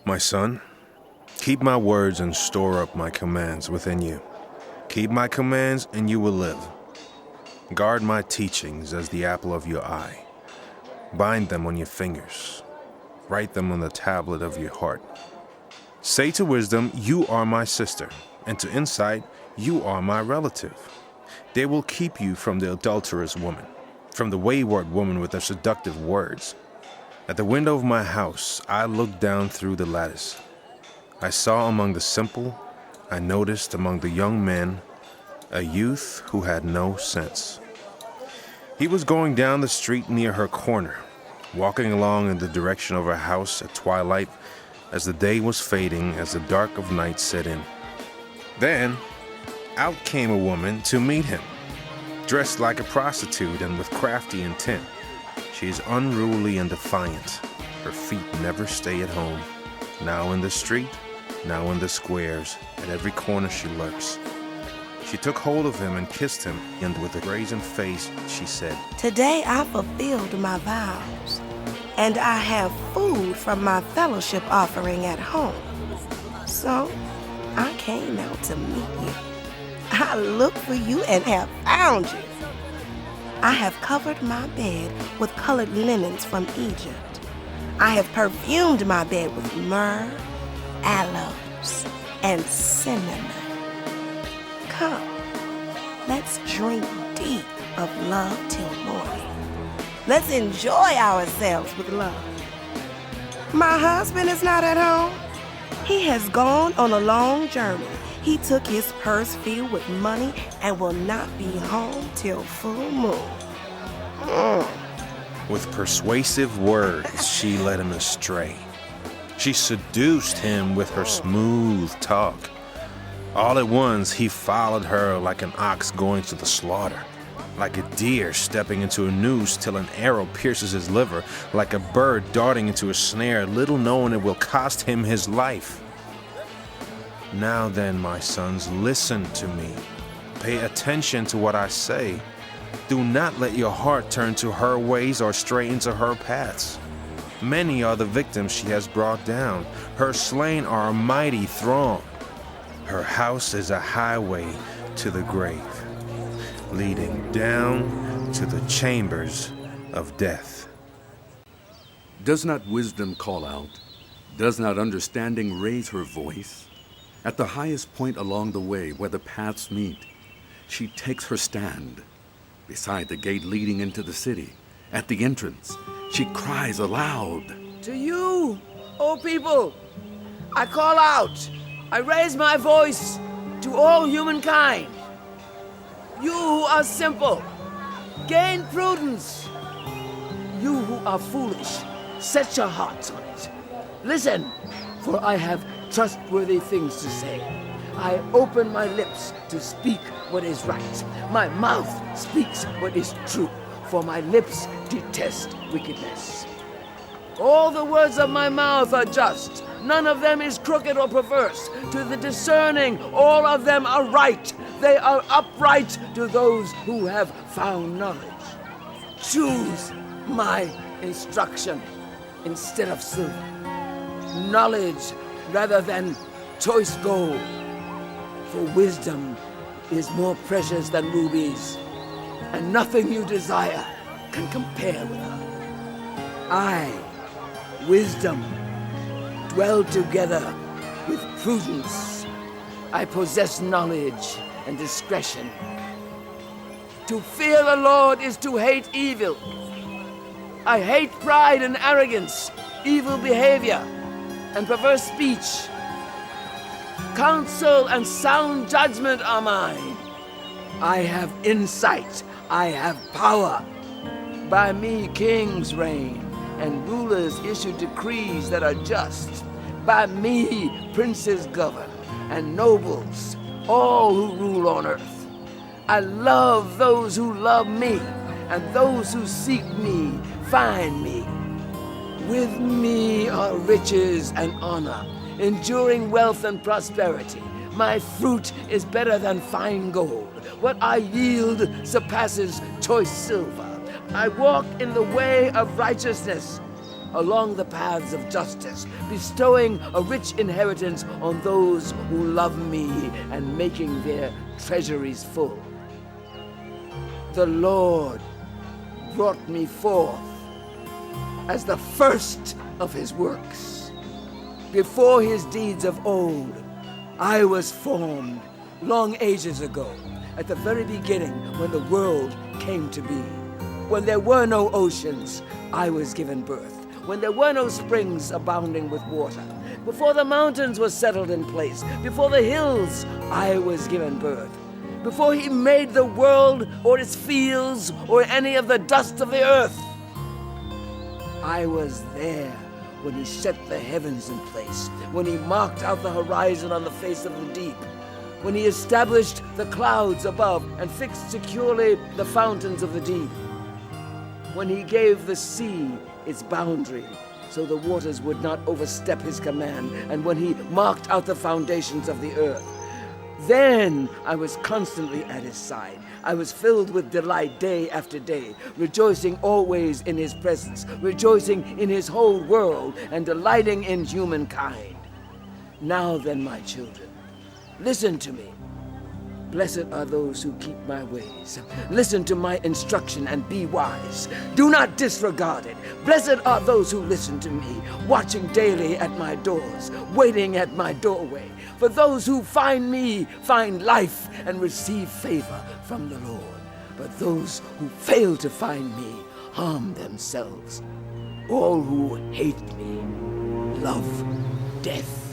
My son, keep my words and store up my commands within you. Keep my commands and you will live. Guard my teachings as the apple of your eye. Bind them on your fingers. Write them on the tablet of your heart. Say to wisdom, you are my sister, and to insight, you are my relative. They will keep you from the adulterous woman, from the wayward woman with her seductive words. At the window of my house, I looked down through the lattice. I saw among the simple, I noticed among the young men, a youth who had no sense. He was going down the street near her corner, walking along in the direction of her house at twilight as the day was fading, as the dark of night set in. Then, out came a woman to meet him, dressed like a prostitute and with crafty intent. She is unruly and defiant. Her feet never stay at home. Now in the street, now in the squares, at every corner she lurks. She took hold of him and kissed him, and with a brazen face she said, Today I fulfilled my vows, and I have food from my fellowship offering at home. So I came out to meet you. I looked for you and have found you. I have covered my bed with colored linens from Egypt. I have perfumed my bed with myrrh, aloes, and cinnamon. Come, let's drink deep of love till morning. Let's enjoy ourselves with love. My husband is not at home. He has gone on a long journey. He took his purse filled with money and will not be home till full moon. With persuasive words, she led him astray. She seduced him with her smooth talk. All at once, he followed her like an ox going to the slaughter, like a deer stepping into a noose till an arrow pierces his liver, like a bird darting into a snare, little knowing it will cost him his life. Now then, my sons, listen to me. Pay attention to what I say. Do not let your heart turn to her ways or stray into her paths. Many are the victims she has brought down. Her slain are a mighty throng. Her house is a highway to the grave, leading down to the chambers of death. Does not wisdom call out? Does not understanding raise her voice? At the highest point along the way where the paths meet, she takes her stand. Beside the gate leading into the city, at the entrance, she cries aloud. To you, O people, I call out. I raise my voice to all humankind. You who are simple, gain prudence. You who are foolish, set your hearts on it. Listen, for I have trustworthy things to say. I open my lips to speak what is right. My mouth speaks what is true, for my lips detest wickedness. All the words of my mouth are just. None of them is crooked or perverse. To the discerning, all of them are right. They are upright to those who have found knowledge. Choose my instruction instead of silver, knowledge rather than choice gold. For wisdom is more precious than rubies, and nothing you desire can compare with her. I, wisdom, dwell together with prudence. I possess knowledge and discretion. To fear the Lord is to hate evil. I hate pride and arrogance, evil behavior, and perverse speech. Counsel and sound judgment are mine. I have insight. I have power. By me kings reign, and rulers issue decrees that are just. By me princes govern, and nobles, all who rule on earth. I love those who love me, and those who seek me find me. With me are riches and honor, enduring wealth and prosperity. My fruit is better than fine gold. What I yield surpasses choice silver. I walk in the way of righteousness. along the paths of justice, bestowing a rich inheritance on those who love me and making their treasuries full. The Lord brought me forth as the first of his works. Before his deeds of old, I was formed long ages ago, at the very beginning when the world came to be. When there were no oceans, I was given birth. When there were no springs abounding with water, before the mountains were settled in place, before the hills, I was given birth. Before he made the world or its fields or any of the dust of the earth, I was there when he set the heavens in place, when he marked out the horizon on the face of the deep, when he established the clouds above and fixed securely the fountains of the deep, when he gave the sea its boundary so the waters would not overstep his command, and when he marked out the foundations of the earth. Then I was constantly at his side. I was filled with delight day after day, rejoicing always in his presence, rejoicing in his whole world, and delighting in humankind. Now then, my children, listen to me. Blessed are those who keep my ways. Listen to my instruction and be wise. Do not disregard it. Blessed are those who listen to me, watching daily at my doors, waiting at my doorway. For those who find me find life and receive favor from the Lord. But those who fail to find me harm themselves. All who hate me love death.